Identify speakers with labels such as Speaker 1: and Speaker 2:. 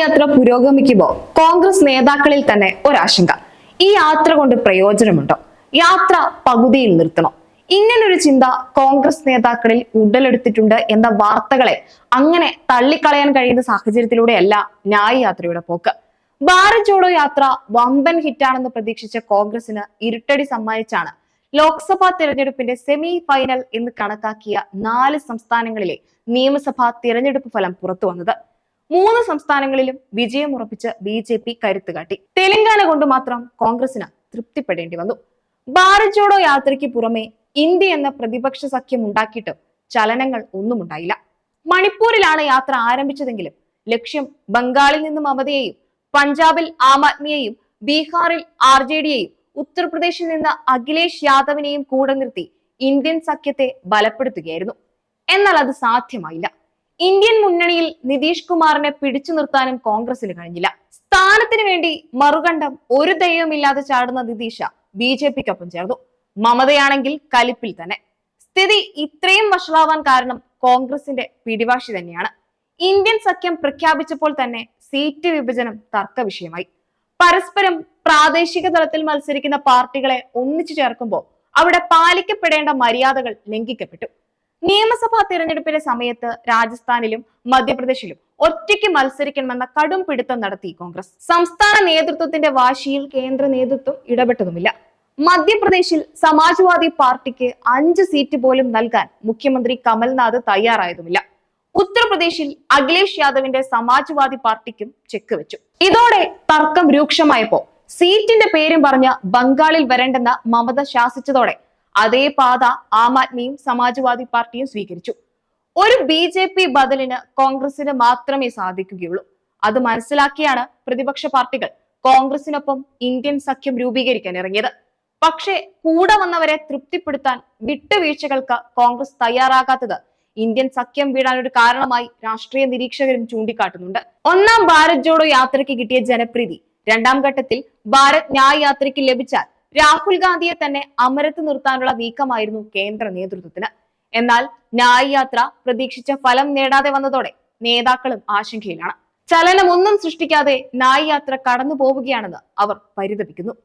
Speaker 1: യാത്ര പുരോഗമിക്കുമ്പോൾ കോൺഗ്രസ് നേതാക്കളിൽ തന്നെ ഒരാശങ്ക. ഈ യാത്ര കൊണ്ട് പ്രയോജനമുണ്ടോ? യാത്ര പകുതിയിൽ നിർത്തണോ? ഇങ്ങനൊരു ചിന്ത കോൺഗ്രസ് നേതാക്കളിൽ ഉടലെടുത്തിട്ടുണ്ട് എന്ന വാർത്തകളെ അങ്ങനെ തള്ളിക്കളയാൻ കഴിയുന്ന സാഹചര്യത്തിലൂടെയല്ല ന്യായ് യാത്രയുടെ പോക്ക്. ഭാരത് ജോഡോ യാത്ര വമ്പൻ ഹിറ്റാണെന്ന് പ്രതീക്ഷിച്ച കോൺഗ്രസിന് ഇരുട്ടടി സമ്മാനിച്ചാണ് ലോക്സഭാ തിരഞ്ഞെടുപ്പിന്റെ സെമി ഫൈനൽ എന്ന് കണക്കാക്കിയ 4 സംസ്ഥാനങ്ങളിലെ നിയമസഭാ തിരഞ്ഞെടുപ്പ് ഫലം പുറത്തു വന്നത്. 3 സംസ്ഥാനങ്ങളിലും വിജയം ഉറപ്പിച്ച് BJP കരുത്തുകാട്ടി. തെലങ്കാന കൊണ്ട് മാത്രം കോൺഗ്രസിന് തൃപ്തിപ്പെടേണ്ടി വന്നു. ഭാരത് ജോഡോ യാത്രയ്ക്ക് പുറമെ ഇന്ത്യ എന്ന പ്രതിപക്ഷ സഖ്യം ഉണ്ടാക്കിയിട്ടും ചലനങ്ങൾ ഒന്നും ഉണ്ടായില്ല. മണിപ്പൂരിലാണ് യാത്ര ആരംഭിച്ചതെങ്കിലും ലക്ഷ്യം ബംഗാളിൽ നിന്ന് മമതയെയും, പഞ്ചാബിൽ ആം ആദ്മിയെയും, ബീഹാറിൽ RJDയെയും, ഉത്തർപ്രദേശിൽ നിന്ന് അഖിലേഷ് യാദവിനെയും കൂടെ നിർത്തി ഇന്ത്യൻ സഖ്യത്തെ ബലപ്പെടുത്തുകയായിരുന്നു. എന്നാൽ അത് സാധ്യമായില്ല. ഇന്ത്യൻ മുന്നണിയിൽ നിതീഷ് കുമാറിനെ പിടിച്ചു നിർത്താനും കോൺഗ്രസിന് കഴിഞ്ഞില്ല. സ്ഥാനത്തിന് വേണ്ടി മറുകണ്ഠം ഒരു ദയവുമില്ലാതെ ചാടുന്ന നിതീഷ BJPക്കൊപ്പം ചേർന്നു. മമതയാണെങ്കിൽ കലിപ്പിൽ തന്നെ. സ്ഥിതി ഇത്രയും വഷളാവാൻ കാരണം കോൺഗ്രസിന്റെ പിടിവാശി തന്നെയാണ്. ഇന്ത്യൻ സഖ്യം പ്രഖ്യാപിച്ചപ്പോൾ തന്നെ സീറ്റ് വിഭജനം തർക്ക വിഷയമായി. പരസ്പരം പ്രാദേശിക തലത്തിൽ മത്സരിക്കുന്ന പാർട്ടികളെ ഒന്നിച്ചു ചേർക്കുമ്പോൾ അവിടെ പാലിക്കപ്പെടേണ്ട മര്യാദകൾ ലംഘിക്കപ്പെട്ടു. നിയമസഭാ തിരഞ്ഞെടുപ്പിന്റെ സമയത്ത് രാജസ്ഥാനിലും മധ്യപ്രദേശിലും ഒറ്റയ്ക്ക് മത്സരിക്കണമെന്ന കടും പിടുത്തം നടത്തി കോൺഗ്രസ്. സംസ്ഥാന നേതൃത്വത്തിന്റെ വാശിയിൽ കേന്ദ്ര നേതൃത്വം ഇടപെട്ടതുമില്ല. മധ്യപ്രദേശിൽ സമാജ്വാദി പാർട്ടിക്ക് 5 സീറ്റ് പോലും നൽകാൻ മുഖ്യമന്ത്രി കമൽനാഥ് തയ്യാറായതുമില്ല. ഉത്തർപ്രദേശിൽ അഖിലേഷ് യാദവിന്റെ സമാജ്വാദി പാർട്ടിക്കും ചെക്ക് വെച്ചു. ഇതോടെ തർക്കം രൂക്ഷമായപ്പോ സീറ്റിന്റെ പേരും പറഞ്ഞ് ബംഗാളിൽ വരേണ്ടെന്ന മമത ശാസിച്ചതോടെ അതേ പാത ആം ആദ്മിയും സമാജ്വാദി പാർട്ടിയും സ്വീകരിച്ചു. ഒരു BJP ബദലിന് കോൺഗ്രസിന് മാത്രമേ സാധിക്കുകയുള്ളൂ. അത് മനസ്സിലാക്കിയാണ് പ്രതിപക്ഷ പാർട്ടികൾ കോൺഗ്രസിനൊപ്പം ഇന്ത്യൻ സഖ്യം രൂപീകരിക്കാൻ ഇറങ്ങിയത്. പക്ഷേ കൂടെ വന്നവരെ തൃപ്തിപ്പെടുത്താൻ വിട്ടുവീഴ്ചകൾക്ക് കോൺഗ്രസ് തയ്യാറാകാത്തത് ഇന്ത്യൻ സഖ്യം വീഴാനൊരു കാരണമായി രാഷ്ട്രീയ നിരീക്ഷകരും ചൂണ്ടിക്കാട്ടുന്നുണ്ട്. ഒന്നാം ഭാരത് ജോഡോ യാത്രയ്ക്ക് കിട്ടിയ ജനപ്രീതി 2ാം ഘട്ടത്തിൽ ഭാരത് ന്യായ് യാത്രയ്ക്ക് ലഭിച്ചാൽ രാഹുൽ ഗാന്ധിയെ തന്നെ അമരത്ത് നിർത്താനുള്ള നീക്കമായിരുന്നു കേന്ദ്ര നേതൃത്വത്തിന്. എന്നാൽ ന്യായ് യാത്ര പ്രതീക്ഷിച്ച ഫലം നേടാതെ വന്നതോടെ നേതാക്കളും ആശങ്കയിലാണ്. ചലനമൊന്നും സൃഷ്ടിക്കാതെ ന്യായ് യാത്ര കടന്നു പോവുകയാണെന്ന് അവർ പരിതപിക്കുന്നു.